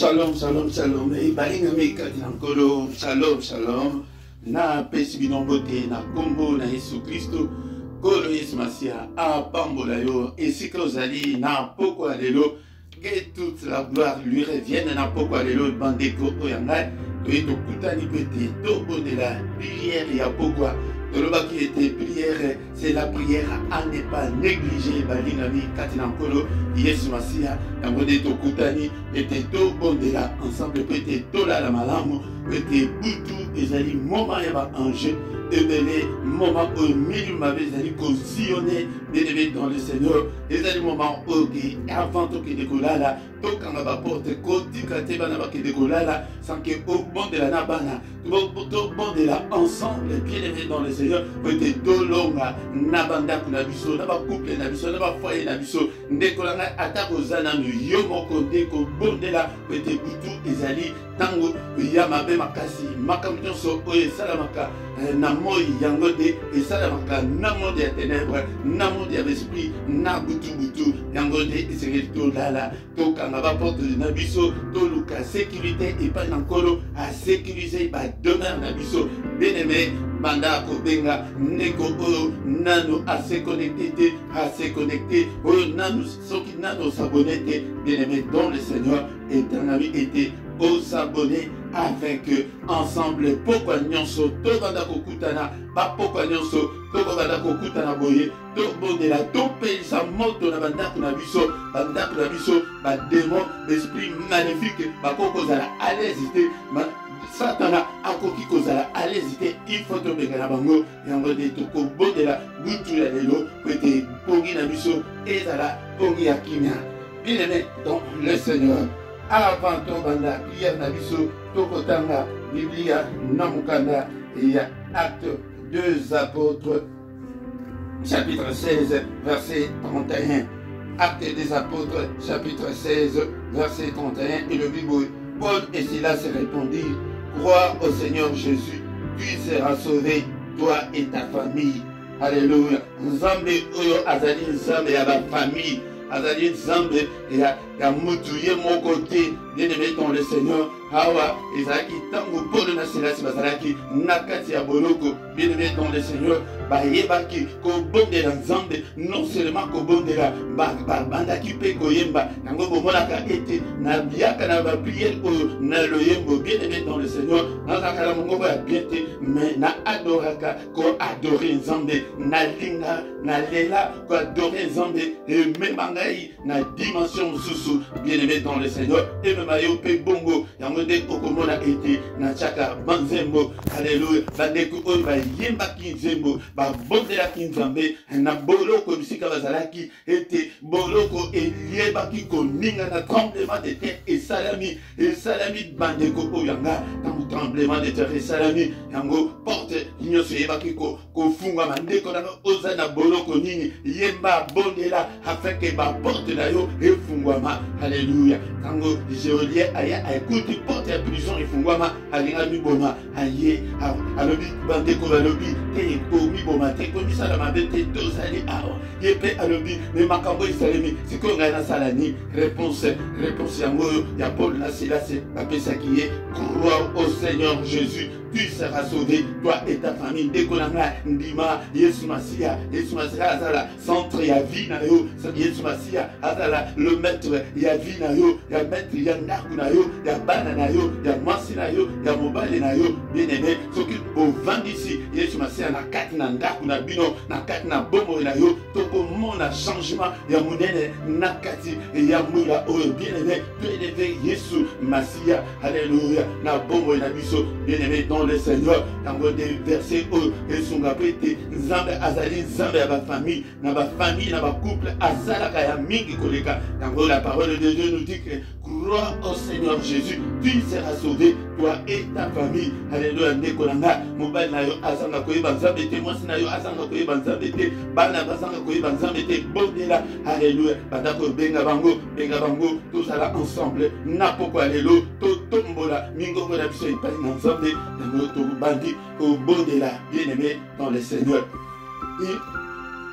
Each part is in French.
Shalom, shalom, shalom. Et balingami kadinankolo. Shalom, shalom. Na pesi binombote na kombo na Yesu Kristo. Kolo Yesu Masia a pambola yo. Et si kozali na poko alelo. Que toute la gloire lui revienne na poko alelo bandeko oyanga. Et to kutani pete to bonela prière ya pokwa. Toloba qui était prière, c'est la prière à ne pas négliger. Balingami katinankolo Yesu Masia. Yangode to kutani était to bondela ensemble pete to la malamu pete butu ezali moment yaba ange ebele moment au milieu m'avait ezali cautionné bien-aimé dans le Seigneur ezali moment au qui avant to que décolala to kanga ba porte kotika te bana ba ke décolala sans que au bon de la nabana to bon de la ensemble bien-aimé dans le Seigneur pete to longa nabanda kuna biso na ba couple na biso na ba foyer na biso ndekolanga atakozana yo moko ndeko bondela pete butu ezali tango ya mabe makasi makambo nyonso oyo esalamaka na moi yango te esalamaka na monde ya ténèbre na monde ya esprit na butu yango te esengeli tolala tokanga baporte na biso toluka sécurité epai na nkolo asécurise bademeure na biso bien-aimé banda kobenga ndeko oyo nano ase connecté oyo nano soki nano s'abonner te bien-aimé dans le Seigneur et ton ami était aux abonnés afin que ensemble pourquoi nyonso to banda kokutana ba pourquoi nyonso to banda kokutana boye to bondela to pelisa moto na banda na biso ba démon esprit maléfique ba kokozala à l'hésiter Satana akoki kozala à l'hésiter il faut to bengana bango yango de to ko bondela butu ya lelo pete pongi na biso ezala pongi ya kimia bien-aimé dans le Seigneur. Avant ton banda, prière na biso, tokotanga, Biblia, namukanda, il y a Acte 2 apôtres, chapitre 16, verset 31. Acte des apôtres, chapitre 16, verset 31. Et le Bible, Paul et Silas répondirent, crois au Seigneur Jésus, tu seras sauvé, toi et ta famille. Alléluia. Nzambe oyo azali nzambe ya ba famille. Azali nzambe ya mutuye mon côté bien-aimé dans le Seigneur hawa ezalaki tango Paul na Silas bazalaki nakati ya boloko bien-aimé dans le Seigneur bayebaki kobondela nzambe non seulement kobondela bandaki pe koyemba yango bomonaka ete na biaka na ba prière oyo na loyembo bien-aimé dans le Seigneur nazaka la mongo ya bien te mais na adoraka ko adorer nzambe na linga na lela ko adorer nzambe et même ngai na dimension susu bien-aimé dans le Seigneur et même ayo pe bongo yango de okomona ete na chaka banzembo alléluia bandeko oyo bayembaki nzembo babondelaki nzambe na boloko bisika bazalaki ete boloko eliebaki koninga na tremblement de terre esalami bandeko oyo yanga tango tremblement de terre esalami yango porte nyonso eyebaki kofungwama ndeko nano oza na boloko nini yemba bondela afin que baporte na yo efungwama alléluia tango Géolier aya aekuti porte ya prison efungwama alinga miboma aye alobi bandeko balobi te komiboma te komisala mabe te tozali awa ye mpe alobi me makambo esalemi sikoyo ngai nasala ni réponse yango oyo ya Paul na Silas bapesaki ye crois au Seigneur Jésus tu seras sauvé, toi et ta famille. Dékolanga, ndima, Yesu Masia azala, centre ya vie na yo, Yesu Masia azala, le maître ya vie na yo, ya maître ya ndaku na yo, ya bana na yo, ya mwasi na yo, ya mobali na yo, bien aimé, soki ovandisi, Yesu Masia na kati na ndaku na bino, na kati na bomo na yo, toko mona changement ya munene na kati ya mula oyo, bien aimé, tu élevé Yesu Masia, alléluia, na bomo na biso, bien aimé, dans le Seigneur, dans des versets où ils sont appelés Nzambe azali Nzambe à ma famille, na ba famille, na ba couple, azalaka ya mingi koleka. Dans la parole de Dieu nous dit que crois au Seigneur Jésus, tu seras sauvé, toi et ta famille. Alléluia, ndekolanga, mobile na yo azanga koyeba Nzambe te, mwasi na yo azanga koyeba Nzambe te, bana bazanga koyeba Nzambe te, bondela. Alléluia, badako benga bango, tous à la ensemble, na pokwa lelo, to tombola, mingo na biso epai na Nzambe. Bandi au beau de la bien-aimé dans le Seigneur.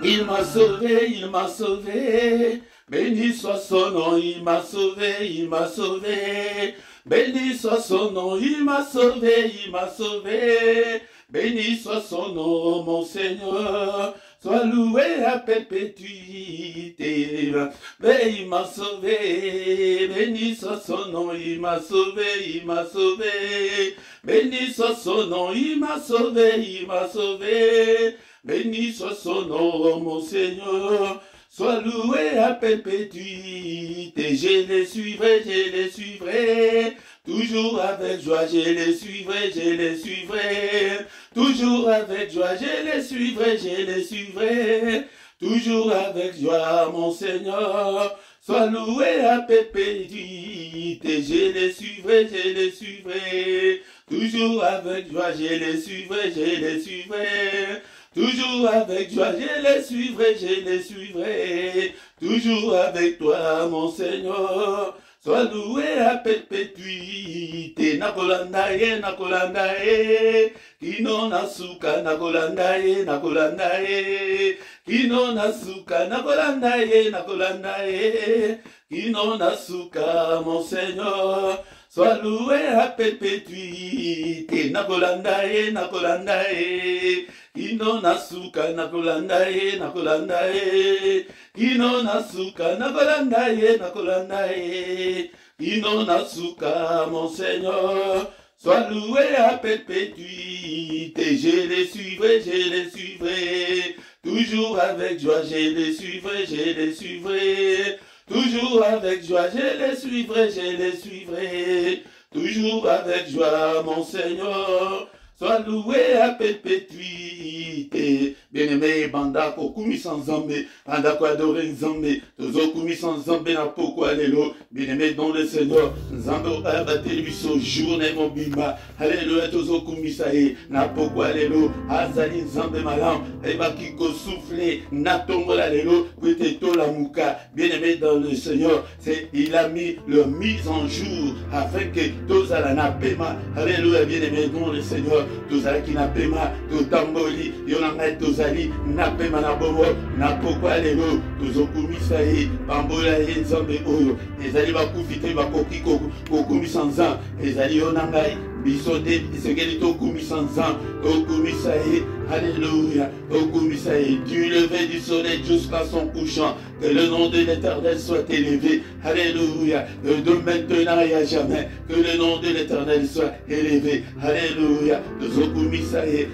Il m'a sauvé Béni soit son nom, il m'a sauvé, il m'a sauvé. Béni soit son nom, il m'a sauvé, il m'a sauvé. Béni soit son nom, mon Seigneur. Sois loué à perpétuité. Mais il m'a sauvé. Béni soit son nom, il m'a sauvé, il m'a sauvé. Béni soit son nom, il m'a sauvé, il m'a sauvé. Béni soit son nom, mon Seigneur. Sois loué à perpétuité. Je les suivrai, je les suivrai. Toujours avec joie, je les suivrai, je les suivrai. Toujours avec joie, je les suivrai, je les suivrai. Toujours avec joie, mon Seigneur. Sois loué à perpétuité. Je les suivrai, je les suivrai. Toujours avec joie, je les suivrai, je les suivrai. Toujours avec joie, je les suivrai, je les suivrai. Toujours avec toi, mon Seigneur. Sois loué à perpétuité. Nakolandaye, nakolandaye. Kino nasuka, nakolandaye, nakolandaye. Kino nasuka, nakolandaye, nakolandaye. Kino nasuka, mon Seigneur. Sois loué à perpétuité. Nakolandaye, nakolandaye. Kino nasuka, nakolandaye, nakolandaye. Kino nasuka, nakolandaye, nakolandaye. Kino nasuka, mon Seigneur. Sois loué à perpétuité. Je les suivrai, je les suivrai. Toujours avec joie, je les suivrai, je les suivrai. Toujours avec joie, je les suivrai, je les suivrai. Toujours avec joie, mon Seigneur. Sois loué à perpétuité. Bien-aimé, banda kokumi sans zambé, banda ko adoré nzambé, tozo kumi sans zambé na poko alléluia. Bien-aimé dans le Seigneur, nzambe abaté biso journée mobimba. Alléluia, tozo kumi saé na poko alléluia. Azali nzambe malam, ebaki ko souffler na tongo alléluia, kwete to la muka. Bien-aimé dans le Seigneur, c'est il a mis leur mise en jour afin que tous à la napema. Alléluia, bien-aimé dans le Seigneur. Tozala ki na pema, totamboli, yonanga tozali, na pema na bomo, na pokwa lelo, tozokumisa ye, pambola ye nzambe oyo, ezali bakufite bakoki kokumisa nzam, ezali yonangai, bisote, sekeli tokumisa nzam, tokumisa ye, alléluia, tokumisa ye, du lever du soleil jusqu'à son couchant, que le nom de l'Éternel soit élevé, alléluia, de maintenant et à jamais, que le nom de l'Éternel soit élevé, alléluia.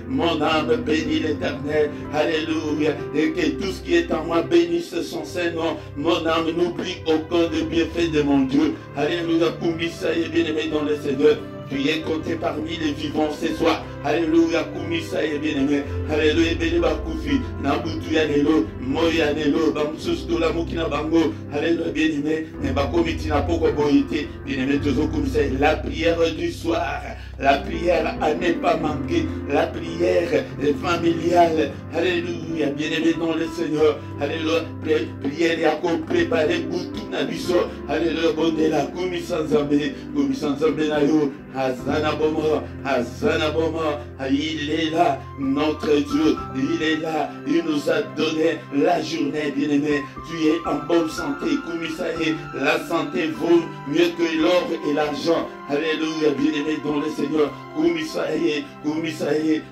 Mon âme bénit l'Éternel, alléluia, et que tout ce qui est en moi bénisse son Saint-Nom. Mon âme n'oublie aucun des bienfaits de mon Dieu, alléluia. Kumisaye, bien-aimé dans le Seigneur, tu es compté parmi les vivants ce soir. Alléluia, Kumisaye, bien-aimé, alléluia, Bénéba Koufi, Nabutu Yanelo, Moya Nelo, Bamsus Tola Mukina Bango, alléluia, bien-aimé, et Bakomiti Napoko Boïté, bien-aimé, Tozo Kumisaye, la prière du soir. La prière à ne pas manquer, la prière familiale, alléluia, bien-aimé dans le Seigneur, alléluia, prière et à préparer pour tout nabiso, alléluia, bonne la Kumisanzambe na yo, Azana Bomo, il est là, notre Dieu, il est là, il nous a donné la journée, bien-aimé, tu es en bonne santé, Kumisaye, la santé vaut mieux que l'or et l'argent, alléluia, bien-aimé dans le Seigneur, Kumisaye,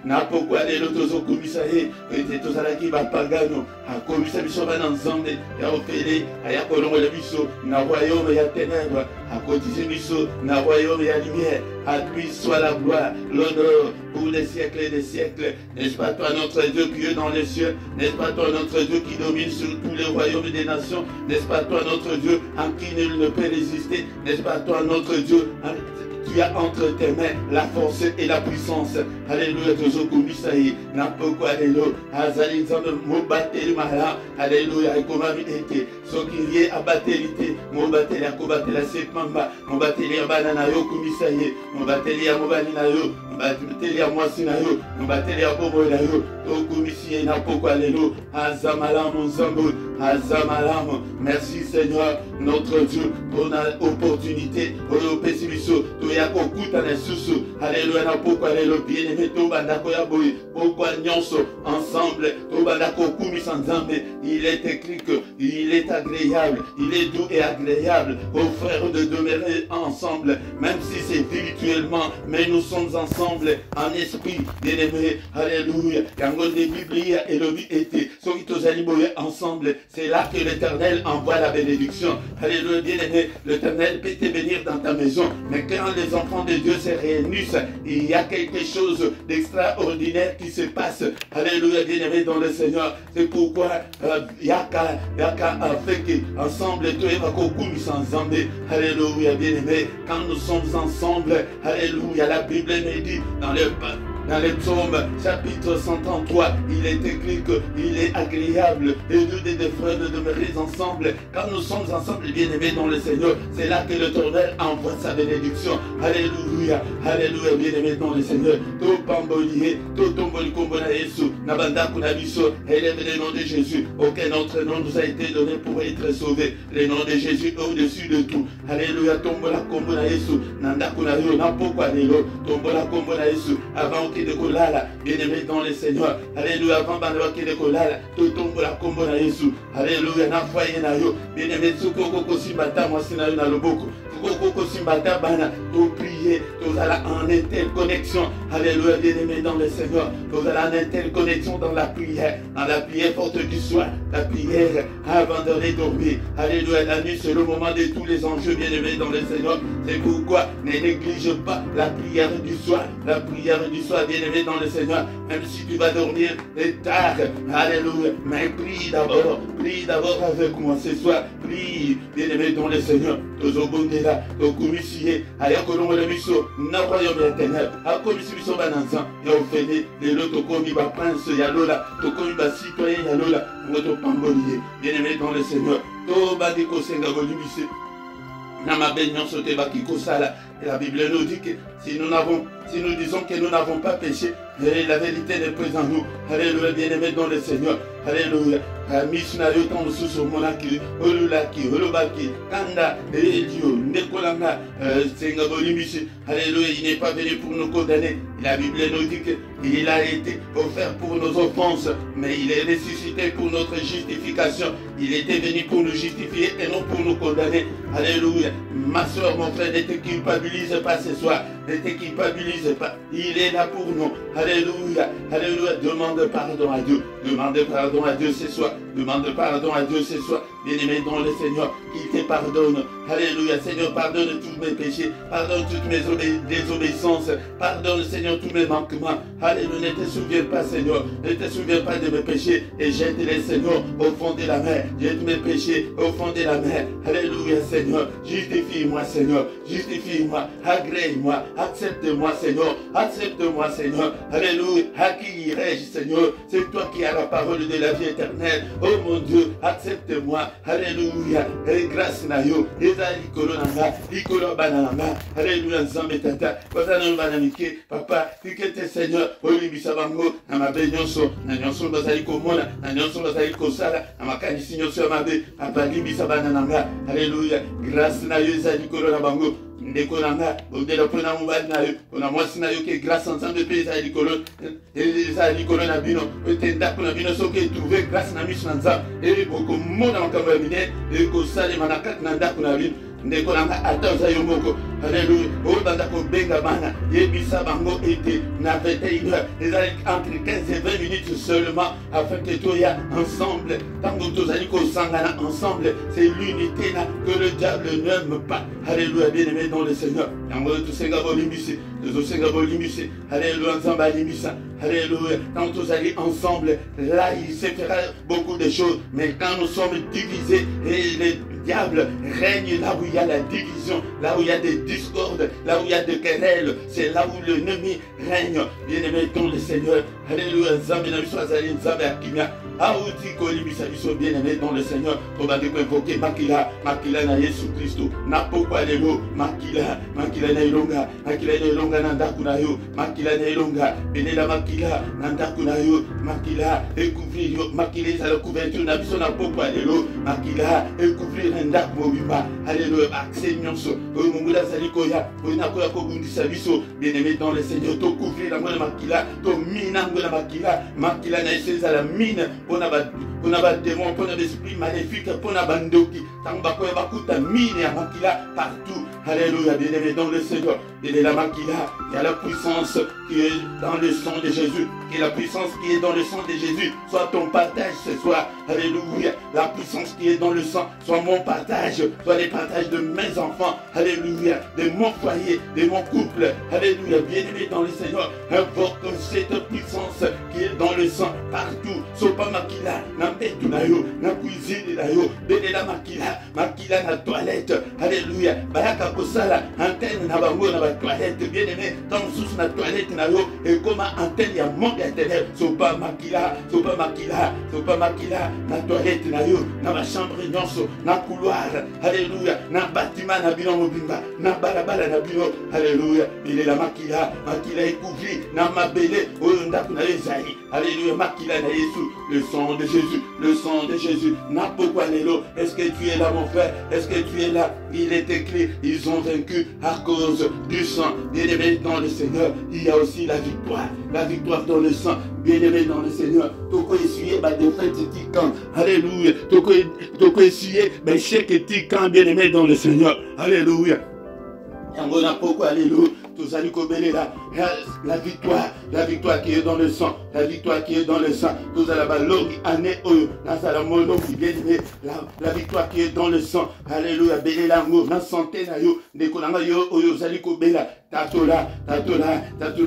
napokwa lelo tozo Kumisaye, ete tozalaki bapagano, akomisa biso bana nzambe, ya ofele, aya kolongola biso, na royaume ya ténèbres, akotise biso, na royaume ya lumière, à lui soit la gloire, l'honneur, pour les siècles et des siècles. N'est-ce pas toi notre Dieu qui est dans les cieux? N'est-ce pas toi notre Dieu qui domine sur tous les royaumes des nations? N'est-ce pas toi notre Dieu en qui nul ne peut résister? N'est-ce pas toi notre Dieu? Tu as entre tes mains la force et la puissance. Alléluia, Tozokumisaï, Napoko, Alléluia, Azali, Nzambe, Mobateli, Mala, Alléluia, Ekomami, Ete, Sokirie, Abatelite, Mobateli, Akobatela, Sepamba, Mobateli, Abanana, Yokumisaï, Mobateli, Mobalina, Mobateli, Moasinayo, Mobateli, Abobonayo, Tokumisaï, Napoko, Alléluia, Azamalam, Nzambo, Azamalam. Merci Seigneur, notre Dieu, pour l'opportunité, pour le pessimisme, toya kokuta na susu. Alléluia, na poko alléluia, bien-aimé, tobanda koya boy, poko nyonso, ensemble, tobanda kokumi sanzambe. Il est écrit que il est agréable, il est doux et agréable aux frères de demeurer ensemble, même si c'est virtuellement, mais nous sommes ensemble en esprit, bien-aimé. Alléluia. Quand les Biblies et le vie était, ceux qui tous animés ensemble, c'est là que l'Éternel envoie la bénédiction. Alléluia, bien-aimé. L'Éternel peut te bénir dans ta maison, mais quand les enfants de Dieu se réunissent, il y a quelque chose d'extraordinaire qui se passe. Alléluia, bien-aimé dans le Seigneur. C'est pourquoi Yaka fait ensemble, toi et Makokumi sans Zambé. Alléluia, bien-aimé. Quand nous sommes ensemble, alléluia, la Bible me dit dans le psaume chapitre 133, il est écrit qu'il est agréable et nous des frères de demeurer ensemble. Quand nous sommes ensemble, bien-aimés dans le Seigneur, c'est là que l'Éternel envoie sa bénédiction. Alléluia, alléluia, bien-aimés dans le Seigneur. Tout pambolier, tout tomboli kombona Yesu, nabanda kunabiso, élève le nom de Jésus. Aucun autre nom nous a été donné pour être sauvé. Le nom de Jésus au-dessus de tout. Alléluia, tombola kombona Yesu, nanda kunayo, nampokwa nelo, tombola kombona Yesu, avant de kolala, bien-aimé dans le Seigneur. Alléluia, avant de kolala, tout tombe la combo na Yesu. Alléluia, na foyer na yo, bien-aimé, sukoko kosimbata mwasi na yo na loboko. Sukoko simbata bana, tout prier, tout à la en interconnexion. Alléluia, bien-aimé dans le Seigneur. Tout à la en interconnexion dans la prière forte du soir, la prière avant de dormir. Alléluia, la nuit c'est le moment de tous les enjeux, bien-aimé dans le Seigneur. C'est pourquoi ne néglige pas la prière du soir, bien-aimé dans le Seigneur, même si tu vas dormir tard, alléluia, mais prie d'abord avec moi ce soir, prie, bien-aimé dans le Seigneur, tozobondela, tokomisiye, ayakolongo le biso, na royaume éternel, akomisi biso bananza, ya ofene, lelo tokomi ba prince ya lola, tokomi ba citoyen ya lola, votre pambolier, bien-aimé dans le Seigneur, tobandi kosenga bolibise, na mabenyon sote bakiko sala. Et la Bible nous dit que si nous disons que nous n'avons pas péché, la vérité n'est pas en nous. Alléluia, bien-aimé dans le Seigneur. Alléluia. Missionnaire tombe sous monaki, olulaki, olobaki, kanda, Dieu, Nekolanga, Sengabolimis. Alléluia, il n'est pas venu pour nous condamner. La Bible nous dit qu'il a été offert pour nos offenses, mais il est ressuscité pour notre justification. Il était venu pour nous justifier et non pour nous condamner. Alléluia. Ma soeur, mon frère, ne te culpabilise pas ce soir. Ne te culpabilise pas. Il est là pour nous. Alléluia. Alléluia. Demande pardon à Dieu. Demande pardon à Dieu ce soir. Demande pardon à Dieu ce soir. Bien-aimé dans le Seigneur, qu'il te pardonne. Alléluia. Seigneur, pardonne tous mes péchés. Pardonne toutes mes désobéissances. Pardonne, Seigneur, tous mes manquements. Alléluia. Ne te souviens pas, Seigneur. Ne te souviens pas de mes péchés. Et jette-les, Seigneur, au fond de la mer. Jette mes péchés au fond de la mer. Alléluia, Seigneur. Justifie-moi, Seigneur. Justifie-moi. Agrée-moi. Accepte-moi, Seigneur. Accepte-moi, Seigneur. Alléluia. À qui irai-je, Seigneur? C'est toi qui as la parole de la vie éternelle. Oh mon Dieu, accepte-moi. Alléluia. Et grâce na yo. Ezali kolonanga. Ikolo bananga. Alléluia. Nzambe tata. Kozana banamike. Papa, tikete Seigneur. Olibisa bango. Na mabe nyonso. Na nyonso bazali komona. Na nyonso bazali kosala. Na makanisi nyonso ya mabe. Papa, libisa bananga. Alléluia. Grâce na yo ezali kolona bango. Ndeko nanga, odela pona mobali na yo, ona mwasi na yo ke grâce ensemble pe ezali likolo na bino, ete ndako na bino soki etrouve grâce na miso na Nzambe, e bokomona makambo ya minene, ekosalema na kati na ndako na bino. Ndeko nanga ata oza yo moko. Alléluia. Obanda kobenga bana yebisa bango ete na 21h ezali entre 15 et 20 minutes seulement afin que toya ensemble tango tozali kosangana ensemble. C'est l'unité là que le diable n'aime pas. Alléluia, bien-aimé dans le Seigneur. Yango tosenga bolimbisi, tosenga bolimbisi. Alléluia, Nzamba limbisa. Alléluia. Quand nous allons ensemble, là il se fera beaucoup de choses. Mais quand nous sommes divisés et les diable règne là où il y a la division, là où il y a des discordes, là où il y a des querelles, c'est là où l'ennemi règne. Bien-aimé dans le Seigneur. Alléluia. Nzambe na biso azali Nzambe akimia. Aouti kolibisa biso bien-aimé dans le Seigneur. On va invoquer makila na Yesu Christo. Na pokwa lelo makila na ilonga na ndaku na yo, makila na ilonga benela makila na ndaku na yo, makila et couvrir yo, makila za la couverture na biso na pokwa lelo, makila et couvrir na ndako mobimba. Alléluia. Accès nyonso. Oyo mongula zali koya. Oyo na koya kobundisa biso. Bien-aimé dans le Seigneur. To couvrir la mona makila. To mina ngona makila. Makila na essence à la mine. Pona ba démon, pona l'esprit maléfique, pona bandoki. Tant bakoya bakuta mine ya makila partout. Alléluia. Bien-aimé dans le Seigneur. Il est la makila. Il y a la puissance qui est dans le sang de Jésus. Et la puissance qui est dans le sang de Jésus soit ton partage ce soir. Alléluia. La puissance qui est dans le sang soit mon partage, soit les partages de mes enfants. Alléluia. De mon foyer, de mon couple. Alléluia. Bien-aimé dans le Seigneur, invoque cette puissance qui est dans le sang partout. Sopa makila, na mbetu na yo, na cuisine na yo, bene la makila na toilette. Alléluia. Bayaka kosala antenne na bango na ba toilette. Bien-aimé, dans sous na toilette na yo, et comme antenne ya monde éternel. Sopa makila, na toilette na yo, na ma chambre nyonso, na couloir. Alléluia. Na bâtiment na bino mobimba, na balabala na bino. Alléluia. Il est la makila est couvri na mabele oyo ndako na ezali. Alléluia. Makila na Yesu, le sang de Jésus. Na pourquoi lelo? Est-ce que tu es là mon frère? Est-ce que tu es là? Il est écrit, ils ont vaincu à cause du sang. Bien-aimé dans le Seigneur, il y a aussi la victoire dans le sang. Bien-aimé dans le Seigneur, toko essuyer ma défaite tikan. Alléluia. Toko essuyer mes chèques tikan, bien-aimé dans le Seigneur. Alléluia. Yangona pourquoi alléluia. Tous allez combler la victoire qui est dans le sang, la victoire qui est dans le sang. Tous allez la longue année oyo, nasalamolo qui bien aimé, la victoire qui est dans le sang. Alléluia. Béné l'amour, na santé na yo, nekonanga yo oyo zali kobela. Tatola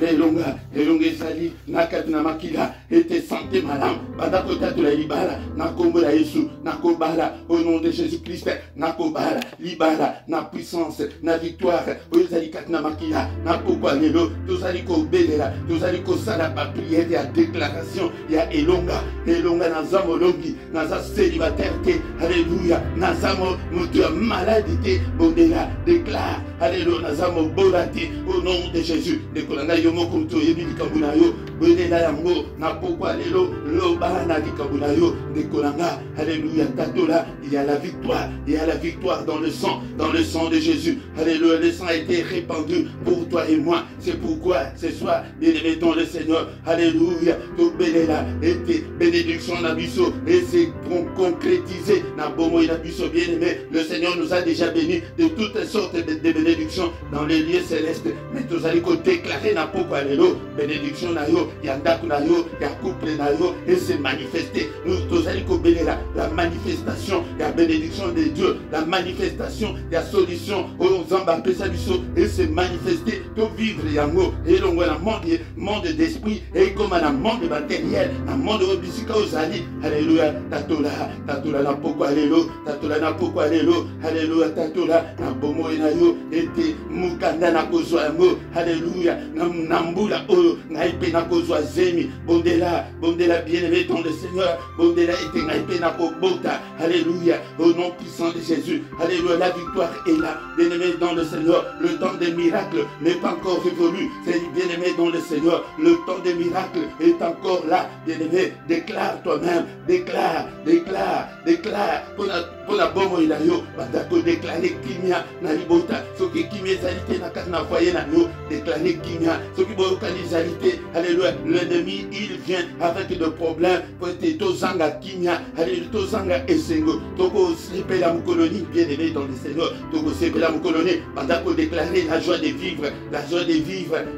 elonga ezali nakati na makila ete santé madame bandako tatola libala na kombo la Yesu nakobala au nom de Jésus-Christ nakobala libala na puissance na victoire oyo ezali kati na makila na pourquoi lelo tozali kobelela tozali kosala ba prière ya déclaration ya elonga na molongi naza célibataire te. Alléluia. Nazamo mutu ya maladie bondela déclare. Alléluia. Nazamo bolati au nom de Jésus. Dekolanga yomo kumto yebi likabuna yo bondela yango na pourquoi lelo loba na likabuna yo dekolanga. Alléluia. Tatola, il y a la victoire dans le sang de Jésus. Alléluia. Le sang a été répandu pour toi et moi. C'est pourquoi ce soir, bien-aimé dans le Seigneur. Alléluia. To belela était bénédiction na biso et c'est concrétisé na bomo na biso bien-aimé. Le Seigneur nous a déjà bénis de toutes sortes de bénédictions dans les lieux célestes. Mais nous allons déclarer na pourquoi lelo bénédiction na yo, yanda na yo, ya couple na yo et c'est manifesté. Nous allons belela la manifestation, la bénédiction de Dieu, la manifestation, la solution aux ambassadeurs biso et c'est manifesté pour vivre yango et l'on voit monde d'esprit et comme un monde matériel, un monde obisika ozali. Alléluia. Tatola na pourquoi lelo, alléluia. Tatola na bomo na yo ete mukanda na kozwa yango. Alléluia. Na mbula oyo ngaipe na kozwa zemi bondela bien-aimé dans le Seigneur. Bondela ete ngaipe na kobota. Alléluia. Au nom puissant de Jésus. Alléluia. La victoire est là. Bien-aimé dans le Seigneur. Le temps des miracles n'est pas encore révolu. C'est bien-aimé dans le Seigneur. Le temps des miracles est encore là. Bien-aimé, déclare toi-même. Déclare. Pour la bonne il a yo, badako déclarer kimia na libota. Ce qui kimia zalité na kati na foyer na yo, déclarer kimia. Ce qui boka zalité. Alléluia. L'ennemi il vient avec de problèmes. Pour te tozanga kimia. Alléluia. Tozanga esengo. Toko sepe la colonie bien-aimé dans le Seigneur. Toko sepe la colonie. Badako déclarer la joie de vivre.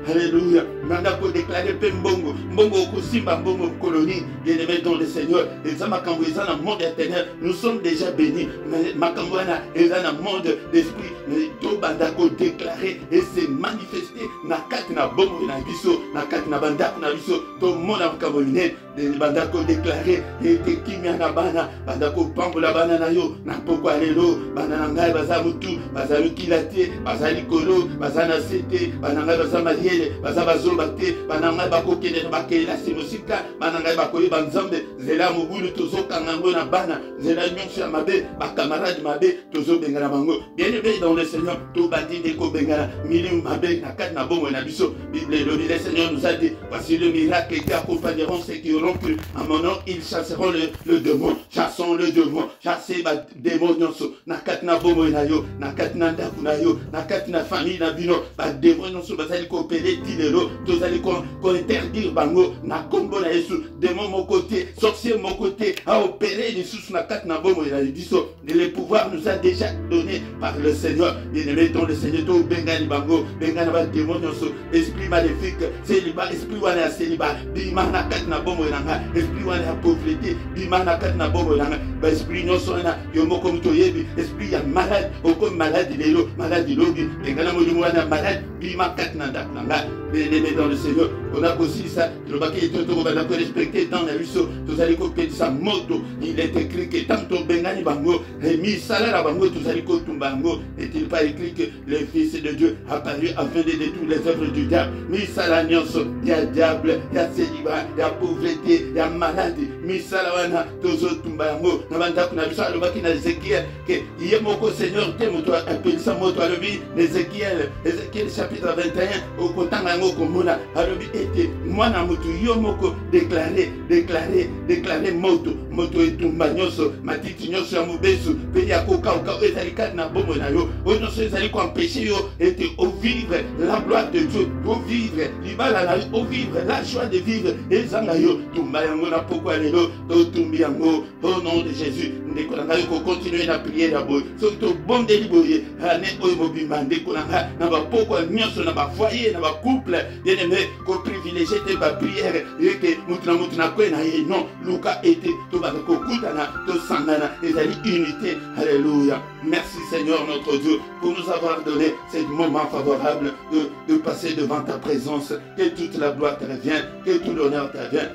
Alléluia. Badako déclarer pembongo. Mbongo kosimba mbongo colonie bien-aimé dans le Seigneur. Et ça m'a cambré dans le monde éternel. Nous sommes déjà bénis. Mais Makambwana est dans le monde d'esprit. Mais tout bandako déclaré et c'est manifesté. Nakati na bomo na biso, nakati na bandako na biso. Tout le monde a kabomine. Bandako déclaré et te kimia na bana. Bandako pambola bana na yo. Na pourquoi lelo bana ngai bazamutu, bazalukilate, bazalikolo, bazana sete, bana ngai bazamaliele, bazabazobate, bana ngai bakokene bakela simosika, bana ngai bakoyi banzambe, zela mobulu tozokanga ngo na bana, zela nyonso ya mabe, ma camarade mabe, tozo bengana bango. Bien-aimé dans le Seigneur, tout bâti de ko bengana, milim mabe, na kat na bongo na biso. Bible le Seigneur nous a dit, voici le miracle qui accompagneront ceux qui auront cru. À mon nom, ils chasseront le démon, chassons le démon, chassez ma démon nyonso, na katina bomo na yo, na katina ndaku na yo, na katina famille na bino, ba démon nyonso bazali ko opérer tilelo, tozali ko interdire bango, na kombo na Yesu, démon mon côté, sorcier mon côté, à opérer les sous na katina bomo na biso, le pouvoir nous a déjà donné par le Seigneur. Bien-aimé, dans le Seigneur, to bengani bango, bengani ba démon nyonso, esprit maléfique, célibat, esprit wana célibat, bima na katina bomo na esprit wana pauvreté, bima na katina bomo na ba esprit nyonso na yomo comme to yebi, esprit ya malade, comme malade lelo, malade lobi, bengana mo wana malade, bima katina ndakanga. Bien-aimé dans le Seigneur, on a aussi ça, le baquet est tout va respecter dans la ruisseau, tous allez copier sa moto, il est écrit que tantôt bengani bango, et mis salaire bango, tous allez copier bango, est-il pas écrit que le Fils de Dieu apparu afin de détruire les œuvres du diable, mis salanios, il y a diable, il y a célibat, il y a pauvreté, il y a maladie, mis salawana, tous autres tumbango, n'avanda kuna bisa le baquet na Ézéchiel, que y est mon Seigneur, t'aime toi, appelle sa moto à l'obéi, Ézéchiel chapitre 21, au content komona alobi ete mwana mutu yo moko déclarer moto etumba nyonso matiti nyonso ya mobesu pe ya kokauka ezali kati na bombo na yo oyo nyonso ezali koempêcher yo ete ovivre la gloire de Dieu, ovivre libala na yo, ovivre la joie de vivre ezanga yo tumba yango na pokwa lelo totumbi yango au nom de Jésus. Ndeko na ngai ko continuer na prière ya boye soki tobondeli boye ane oyo mobimba ndeko na ngai na bapokwa nyonso na bafoyer na couple, bien-aimé, qu'on privilégie tes prières et que moutina kwena et non, Luka était, tout va kokutana, tout sangana, et unité. Alléluia. Merci Seigneur notre Dieu pour nous avoir donné ce moment favorable de passer devant ta présence. Que toute la gloire te revienne, que tout l'honneur te revienne.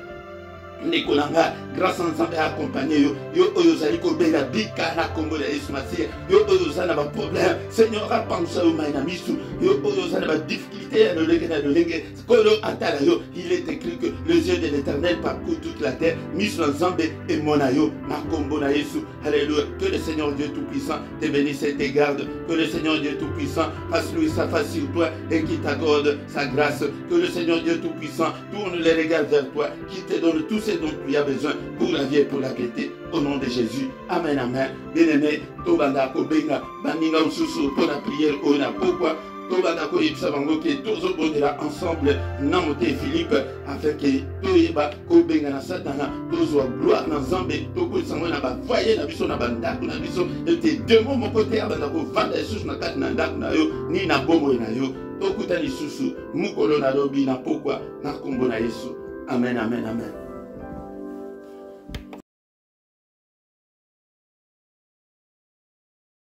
Nikolanga, grâce ensemble accompagné yo oyozali ko benga bika na kombo ya Yesu Masia yo oyozana ba problème Seigneur apansa o maina misu yo oyozana ba difficulté na lenge kolo atala yo. Il est écrit que les yeux de l'Éternel parcourent toute la terre misu ensemble et monayo na kombo na Yesu. Alléluia. Que le Seigneur Dieu tout-puissant te bénisse et te garde. Que le Seigneur Dieu tout-puissant fasse lui sa face sur toi et qui t'accorde sa grâce. Que le Seigneur Dieu tout-puissant tourne les regards vers toi, qui te donne tout ce dont tu as besoin pour la vie et pour la gaieté. Au nom de Jésus. Amen, amen. Bien-aimé, Tobanda Kobenga, Baninga Ususu, pour la prière, on a pourquoi Tobanda Koyipsa Bango, qui est tous au là ensemble, Namote Philippe, afin que Toyeba Kobenga na Satana, tous au gloire dans Zambé, Toko Sango na ba voyer na biso na banda, na biso, et tes deux mots mon côté, Abanda Ko Vanda Sus na kat na ndak na yo, ni na bomo na yo, Toko Tani Susu, Mukolo na lobi na pourquoi, na Kombo na Yesu. Amen, amen, amen.